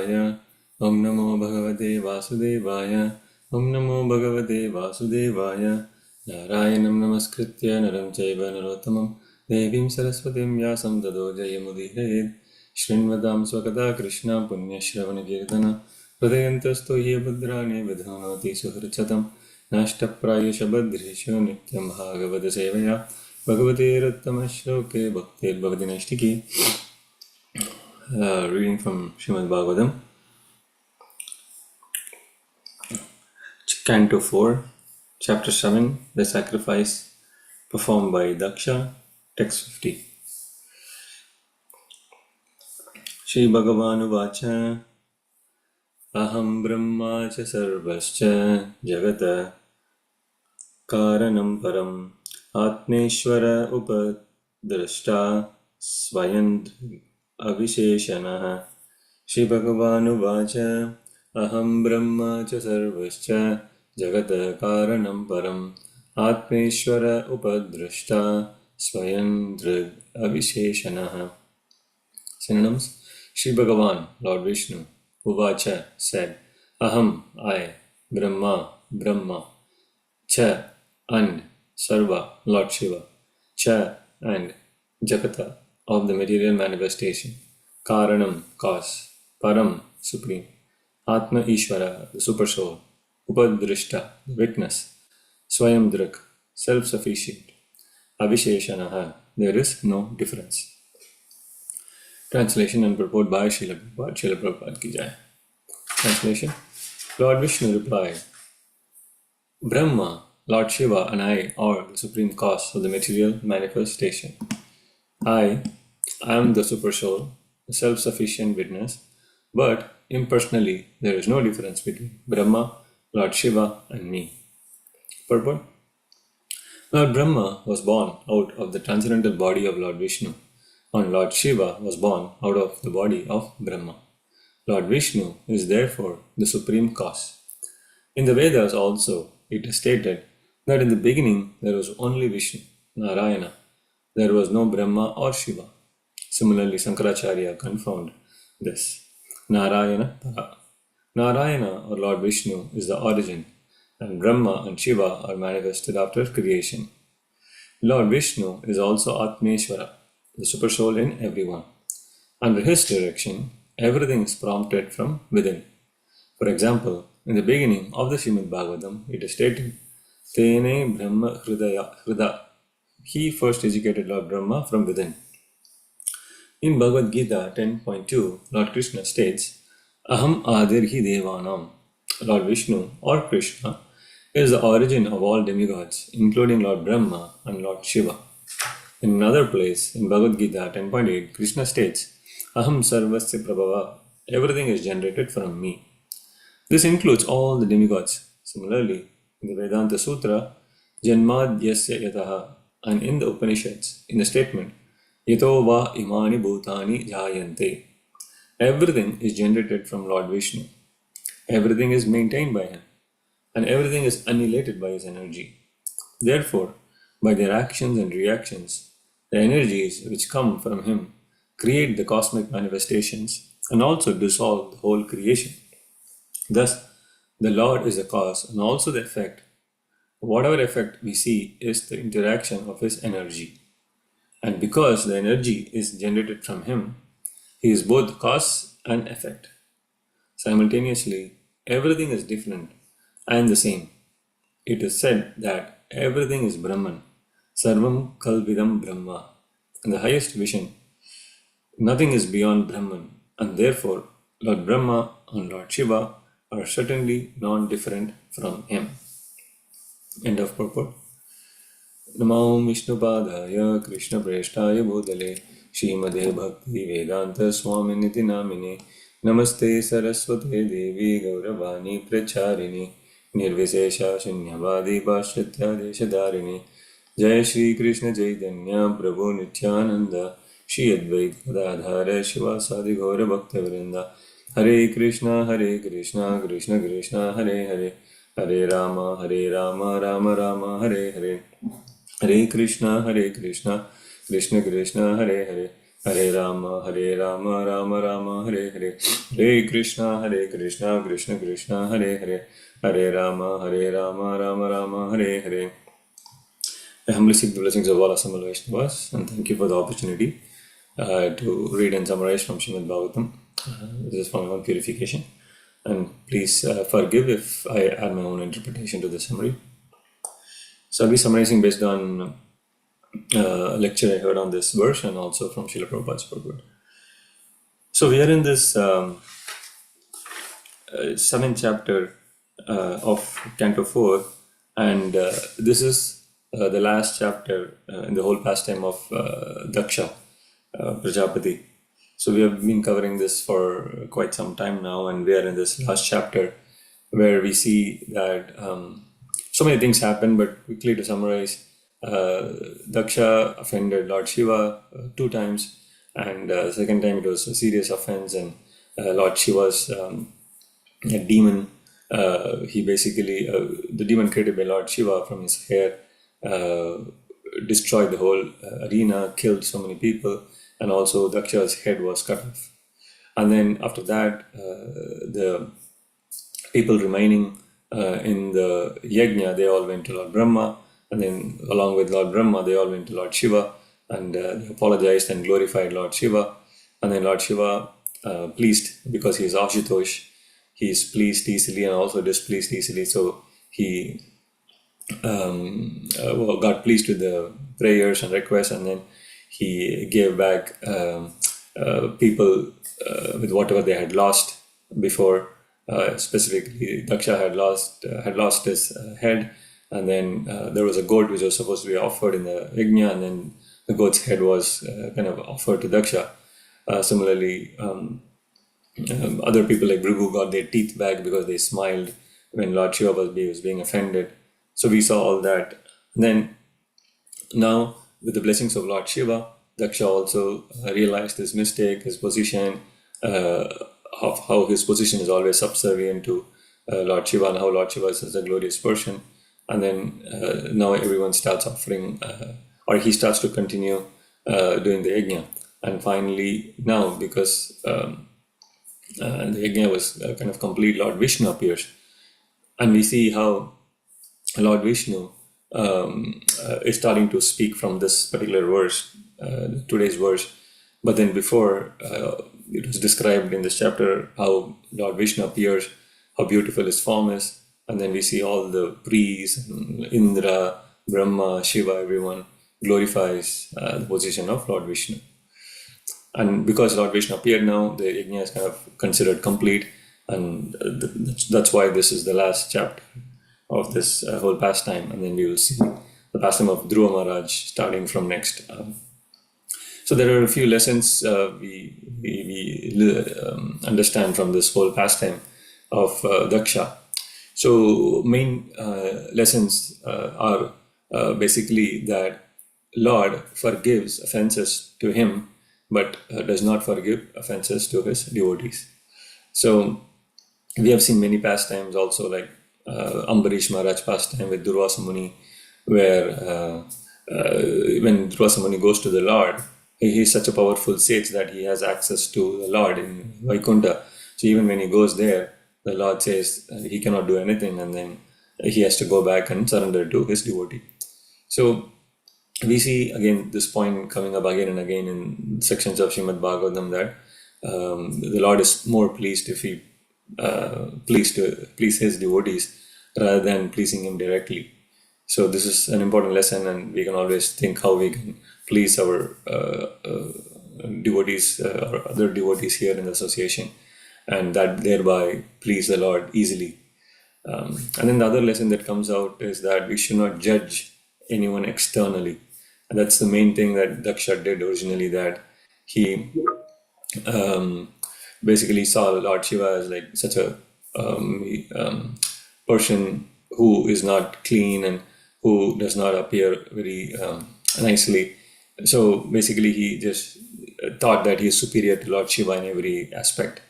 Vasudevaya. Om Namo Bhagavate Vasudevaya. Om Namo Bhagavate Vasudevaya. Narayanam Namaskritya Naram Chaiva Narottamam Devim Saraswatim Vyasam Tado Jayamudihayed. Shrinvadam Swakata Krishna Punya Shravana Kirtana Pradyantasto Ye Bhadrani Vidhanati Suhrichatam Nashta Prayasha Badrisho Nityam Bhagavata Sevaya Bhagavate Rattama Shloke Bhaktir Bhavati Nashtiki. Reading from Srimad Bhagavatam, Canto 4, Chapter 7, The Sacrifice performed by Daksha, Text 50. Shri Bhagavanu Vacha Aham Brahma Cha Sarvascha Jagata Karanam Param Atmeshwara Upadrashta Swayam Avisheshanaha. Shri Bhagavanu Vacha Aham Brahma Cha Sarvascha Jagata Karanam Param Atmeshwara Upadrashta Swayam Avisheshanaha. Synonyms: Shri Bhagavan, Lord Vishnu, Uvacha said, Aham, I, Brahma, Brahma, Cha, and Sarva, Lord Shiva, Cha, and Jagata, of the material manifestation, Karanam, cause, Param, supreme, Atma Ishvara, the super soul, Upadrishta, the witness, Swayam Drak, self-sufficient, Avisheshanaha, there is no difference. Translation and purport by Srila Prabhupada. Srila Prabhupada ki jai. Translation. Lord Vishnu replied, Brahma, Lord Shiva, and I are the supreme cause of the material manifestation. I am the super soul, the self-sufficient witness, but impersonally there is no difference between Brahma, Lord Shiva, and me. Purport. Lord Brahma was born out of the transcendental body of Lord Vishnu, and Lord Shiva was born out of the body of Brahma. Lord Vishnu is therefore the supreme cause. In the Vedas also, it is stated that in the beginning there was only Vishnu, Narayana. There was no Brahma or Shiva. Similarly, Sankaracharya confirmed this. Narayana Para. Narayana or Lord Vishnu is the origin, and Brahma and Shiva are manifested after creation. Lord Vishnu is also Atmeshwara, the super soul in everyone. Under his direction, everything is prompted from within. For example, in the beginning of the Srimad Bhagavatam, it is stated, Tene Brahma Hrida. He first educated Lord Brahma from within. In Bhagavad Gita 10.2, Lord Krishna states, Aham Adirhi Devanam. Lord Vishnu or Krishna is the origin of all demigods, including Lord Brahma and Lord Shiva. In another place, in Bhagavad Gita 10.8, Krishna states, Aham Sarvasya Prabhava. Everything is generated from me. This includes all the demigods. Similarly, in the Vedanta Sutra, Janmad Yasya Yataha, and in the Upanishads, in the statement, Yato va imani bhutani jayante. Everything is generated from Lord Vishnu. Everything is maintained by him, and everything is annihilated by his energy. Therefore, by their actions and reactions, the energies which come from him create the cosmic manifestations and also dissolve the whole creation. Thus, the Lord is the cause and also the effect. Whatever effect we see is the interaction of his energy. And because the energy is generated from him, he is both cause and effect. Simultaneously, everything is different and the same. It is said that everything is Brahman, Sarvam Kalvidam Brahma, in the highest vision. Nothing is beyond Brahman, and therefore Lord Brahma and Lord Shiva are certainly non-different from him. End of purport. Namo Vishnupadaya Krishna Preshtaya Bhutale Srimade Bhakti Vedanta Swaminiti Namine Namaste Saraswate Devi Gauravani Pracharini Nirvisesha Shunyavadi Bhashritya Deshadarini Jai Shri Krishna Chaitanya Prabhu Nityananda Shri Advaita Gadadhara Shivasadi Gaura Bhakta Vrinda Hare Krishna Krishna Krishna Hare Hare Hare Rama Rama Rama Hare Hare Hare Krishna Krishna Krishna Hare Hare Hare Rama, Rama Rama, Hare Hare, Hare Krishna, Krishna Krishna, Hare Hare, Hare Rama, Rama Rama, Hare Hare. I humbly seek the blessings of all Assembled Vaishnavas, and thank you for the opportunity to read and summarize from Srimad Bhagavatam. This is for my own purification, and please forgive if I add my own interpretation to the summary. So I'll be summarizing based on a lecture I heard on this verse and also from Srila Prabhupada's purport. So we are in this 7th chapter of Canto 4, and this is the last chapter in the whole pastime of Daksha, Prajapati. So we have been covering this for quite some time now, and we are in this last chapter where we see that so many things happen, but quickly to summarize, Daksha offended Lord Shiva 2 times, and the second time it was a serious offense, and Lord Shiva's a demon, he basically, the demon created by Lord Shiva from his hair, destroyed the whole arena, killed so many people, and also Daksha's head was cut off. And then after that, the people remaining in the yajna, they all went to Lord Brahma, and then along with Lord Brahma, they all went to Lord Shiva, and they apologized and glorified Lord Shiva. And then Lord Shiva, pleased, because he is Ashutosh, he is pleased easily and also displeased easily, so he got pleased with the prayers and requests, and then he gave back people with whatever they had lost before. Specifically, Daksha had lost his head, and then there was a goat which was supposed to be offered in the yajna, and then the goat's head was kind of offered to Daksha. Similarly, other people like Bhrigu got their teeth back because they smiled when Lord Shiva was being offended. So we saw all that. And then now, with the blessings of Lord Shiva, Daksha also realized his mistake, his position, of how his position is always subservient to Lord Shiva, and how Lord Shiva is such a glorious person. And then now everyone starts offering, or he starts to continue doing the yajna. And finally, now, because the yajna was kind of complete, Lord Vishnu appears. And we see how Lord Vishnu is starting to speak from this particular verse, today's verse. But then before, it was described in this chapter how Lord Vishnu appears, how beautiful his form is. And then we see all the priests, Indra, Brahma, Shiva, everyone glorifies the position of Lord Vishnu. And because Lord Vishnu appeared now, the yajna is kind of considered complete. And that's why this is the last chapter of this whole pastime. And then we will see the pastime of Dhruva Maharaj starting from next. So there are a few lessons we understand from this whole pastime of Daksha. So main lessons are basically that Lord forgives offenses to him, but does not forgive offenses to his devotees. So we have seen many pastimes also, like Ambarish Maharaj pastime with Durvasa Muni, where when Durvasa Muni goes to the Lord, he is such a powerful sage that he has access to the Lord in Vaikuntha. So even when he goes there, the Lord says he cannot do anything, and then he has to go back and surrender to his devotee. So we see again this point coming up again and again in sections of Srimad Bhagavatam, that the Lord is more pleased if he please his devotees rather than pleasing him directly. So this is an important lesson, and we can always think how we can please our devotees or other devotees here in the association, and that thereby please the Lord easily. And then the other lesson that comes out is that we should not judge anyone externally. And that's the main thing that Daksha did originally, that he basically saw Lord Shiva as like such a person who is not clean and who does not appear very nicely. So basically he just thought that he is superior to Lord Shiva in every aspect,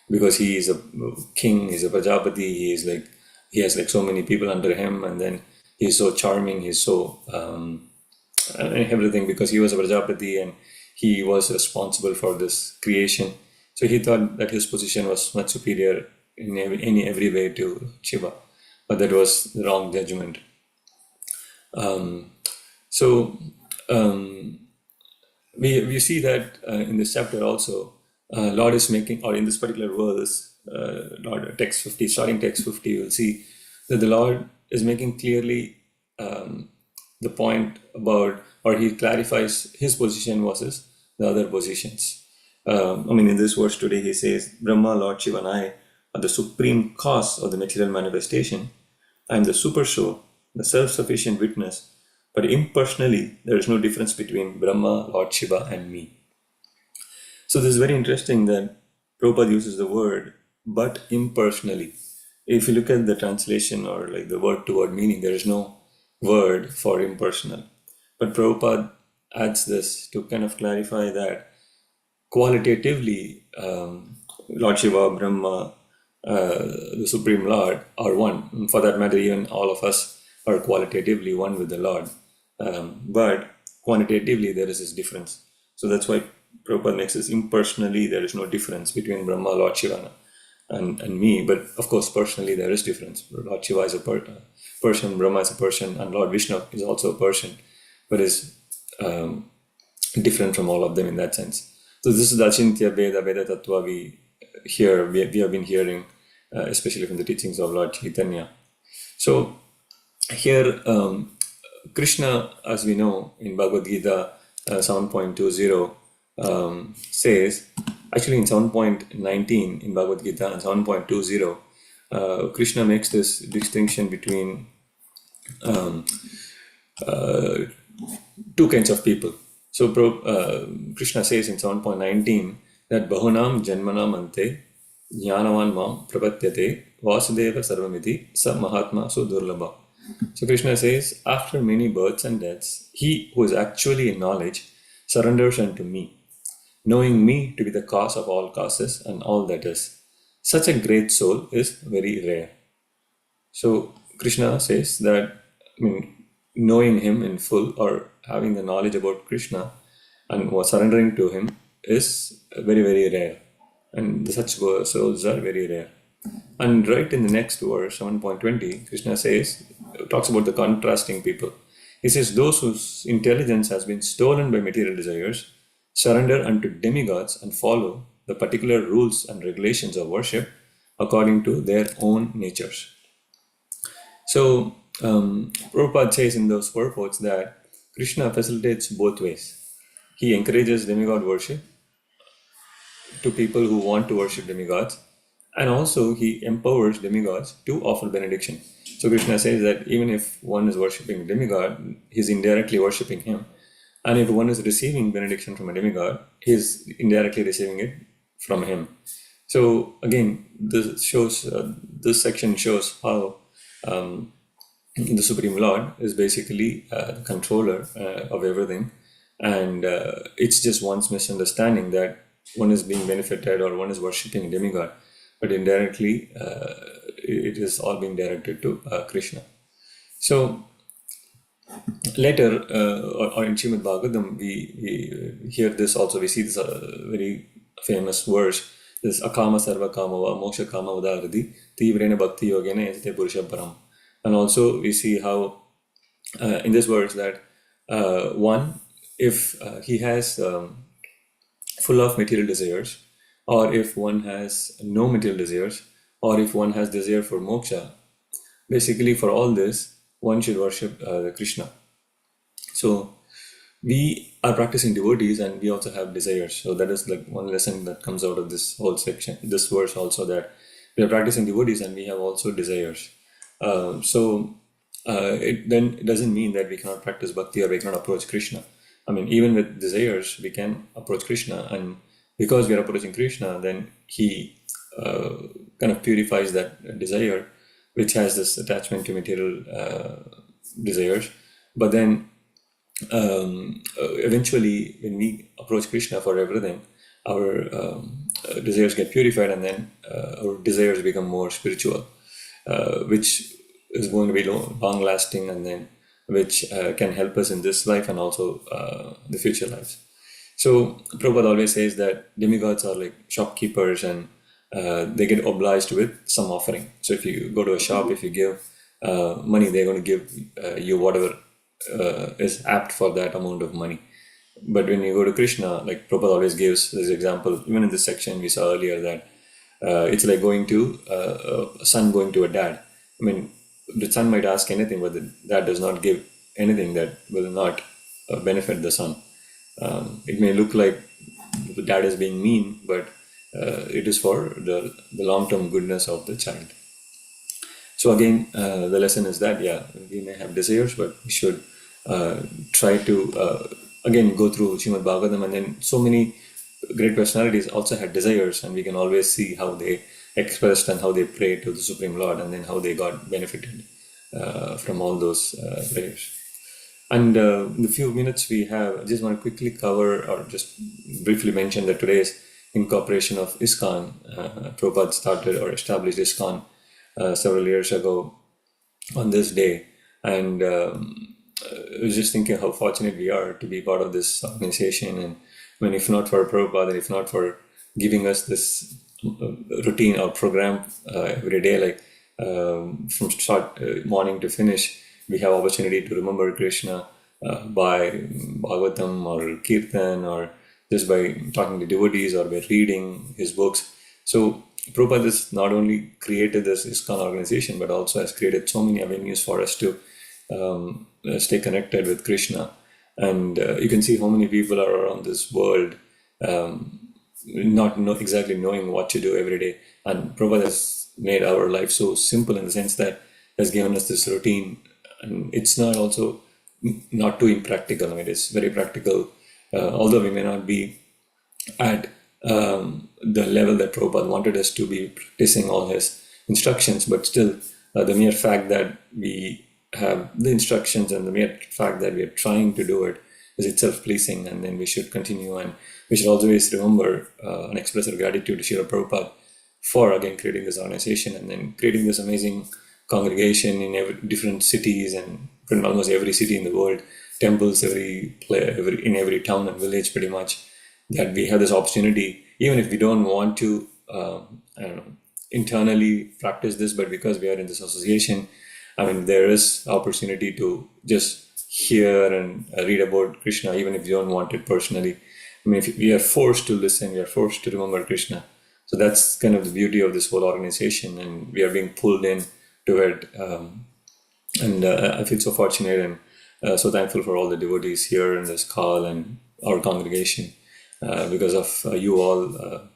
because he is a king, he's a Prajapati, he has like so many people under him, and then he's so charming, he's so everything, because he was a Prajapati and he was responsible for this creation. So he thought that his position was much superior in every way to Shiva, but that was the wrong judgment. So we see that in this chapter also, Lord is making, or in this particular verse, Lord, text 50, starting text 50, you will see that the Lord is making clearly the point about, or he clarifies his position versus the other positions. In this verse today, he says, Brahma, Lord Shiva, and I are the supreme cause of the material manifestation. I am the super soul, the self-sufficient witness, but impersonally, there is no difference between Brahma, Lord Shiva, and me. So this is very interesting that Prabhupada uses the word, but impersonally. If you look at the translation or like the word-to-word meaning, there is no word for impersonal. But Prabhupada adds this to kind of clarify that qualitatively, Lord Shiva, Brahma, the Supreme Lord are one. For that matter, even all of us are qualitatively one with the Lord. But quantitatively, there is this difference. So that's why Prabhupada makes this impersonally, there is no difference between Brahma, Lord Shiva, and me. But of course, personally, there is difference. Lord Shiva is a person, Brahma is a person, and Lord Vishnu is also a person, but is different from all of them in that sense. So this is the Achintya Veda Tattva we have been hearing, especially from the teachings of Lord Chaitanya. So here, Krishna, as we know in Bhagavad Gita 7.20, says, actually in 7.19 in Bhagavad Gita and 7.20, Krishna makes this distinction between two kinds of people. So Krishna says in 7.19 that Bahunam Janmanam Ante Jnanavan Mam Prapatyate Vasudeva Sarvamiti Sa Mahatma Sudurlabha. So Krishna says, after many births and deaths, he who is actually in knowledge surrenders unto me, knowing me to be the cause of all causes and all that is. Such a great soul is very rare. So Krishna says that, knowing him in full or having the knowledge about Krishna and surrendering to him is very, very rare. And such souls are very rare. And right in the next verse, 7.20, Krishna talks about the contrasting people. He says, those whose intelligence has been stolen by material desires surrender unto demigods and follow the particular rules and regulations of worship according to their own natures. So, Prabhupada says in those purports that Krishna facilitates both ways. He encourages demigod worship to people who want to worship demigods, and also he empowers demigods to offer benediction. So Krishna says that even if one is worshipping demigod, he's indirectly worshipping him. And if one is receiving benediction from a demigod, he's indirectly receiving it from him. So again, this section shows how the Supreme Lord is basically the controller of everything. And it's just one's misunderstanding that one is being benefited or one is worshipping a demigod. But indirectly, it is all being directed to Krishna. So later, or in Srimad Bhagavatam, we hear this also. We see this very famous verse. This akama sarva kamava moksha kama udaradi tivrena bhakti yogena yajate purusha param. And also we see how in this verse that one, if he has full of material desires, or if one has no material desires, or if one has desire for moksha, basically for all this, one should worship Krishna. So we are practicing devotees and we also have desires. So that is like one lesson that comes out of this whole section, this verse also, that we are practicing devotees and we have also desires. It doesn't mean that we cannot practice bhakti or we cannot approach Krishna. Even with desires, we can approach Krishna, and because we are approaching Krishna, then he kind of purifies that desire, which has this attachment to material desires. But then eventually, when we approach Krishna for everything, our desires get purified, and then our desires become more spiritual, which is going to be long-lasting, and then which can help us in this life and also the future lives. So Prabhupada always says that demigods are like shopkeepers, and they get obliged with some offering. So if you go to a shop, if you give money, they're going to give you whatever is apt for that amount of money. But when you go to Krishna, like Prabhupada always gives this example, even in this section we saw earlier, that it's like going to a son going to a dad. I mean, the son might ask anything, but the dad does not give anything that will not benefit the son. It may look like the dad is being mean, but it is for the long-term goodness of the child. So again, the lesson is that, yeah, we may have desires, but we should try to, again, go through Srimad Bhagavatam, and then so many great personalities also had desires, and we can always see how they expressed and how they prayed to the Supreme Lord, and then how they got benefited from all those prayers. And in the few minutes we have, I just want to quickly cover or just briefly mention that today's incorporation of ISKCON. Prabhupada started or established ISKCON several years ago on this day, and I was just thinking how fortunate we are to be part of this organization. And I mean, if not for Prabhupada, and if not for giving us this routine or program every day, like from start morning to finish, we have opportunity to remember Krishna by Bhagavatam or Kirtan, or just by talking to devotees or by reading his books. So Prabhupada has not only created this ISKCON organization, but also has created so many avenues for us to stay connected with Krishna. And you can see how many people are around this world not exactly knowing what to do every day. And Prabhupada has made our life so simple in the sense that has given us this routine. And it's not also not too impractical. I mean, it's very practical, although we may not be at the level that Prabhupada wanted us to be practicing all his instructions, but still the mere fact that we have the instructions and the mere fact that we are trying to do it is itself pleasing, and then we should continue. And we should always remember and express our gratitude to Srila Prabhupada for again creating this organization and then creating this amazing congregation in different cities and in almost every city in the world, temples in every town and village pretty much, that we have this opportunity, even if we don't want to internally practice this, but because we are in this association, I mean, there is opportunity to just hear and read about Krishna, even if you don't want it personally. I mean, if we are forced to listen, we are forced to remember Krishna. So that's kind of the beauty of this whole organization, and we are being pulled in to it. And I feel so fortunate and so thankful for all the devotees here in this call and our congregation. Because of you all,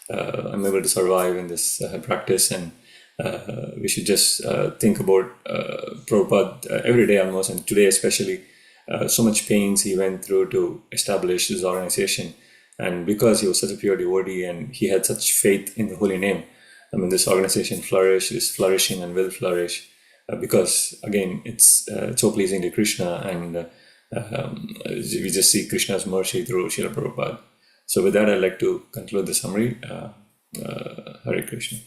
I'm able to survive in this practice, and we should just think about Prabhupada every day almost, and today especially. So much pains he went through to establish his organization, and because he was such a pure devotee and he had such faith in the holy name, I mean, this organization is flourishing and will flourish because again it's so pleasing to Krishna, and we just see Krishna's mercy through Srila Prabhupada. So with that, I'd like to conclude the summary. Hare Krishna.